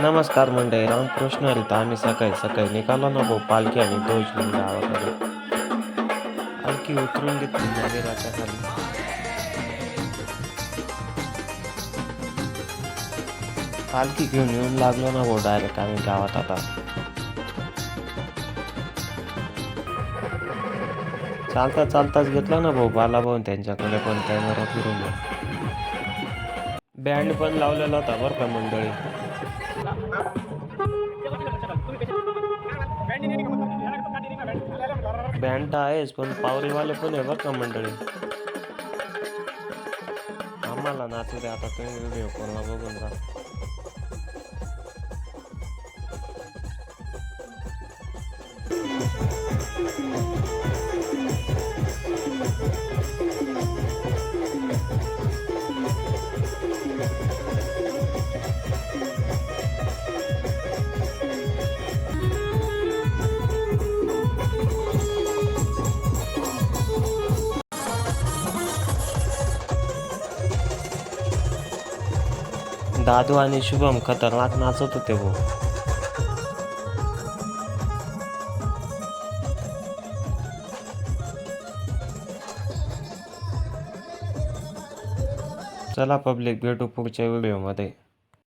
नमस्कार मंडळी, रामकृष्ण हरी. आम्ही सकाळी सकाळी निघालो ना भाऊ पालखी आणि ध्वज घेऊन गावाकडे. पालखी उतरून घेतली मंदिराच्या खाली. पालखी घेऊन येऊन लागलो ना भाऊ डायरेक्ट आम्ही गावात आता. चालता चालताच घेतला ना भाऊ बालाभाऊ त्यांच्याकडे पण कॅमेरा फिरून. बँड पण लावलेला होता बरं का मंडळी. बँड तर आहेच पण पावरीवाले पण आहे बरं का मंडळी. आम्हाला नाचू दे आता, तुम्ही व्हिडिओ कॉलला बघून जा. दादू आणि शुभम खतरनाक नाचत होते भाऊ. चला पब्लिक, भेटू पुढच्या व्हिडिओमध्ये.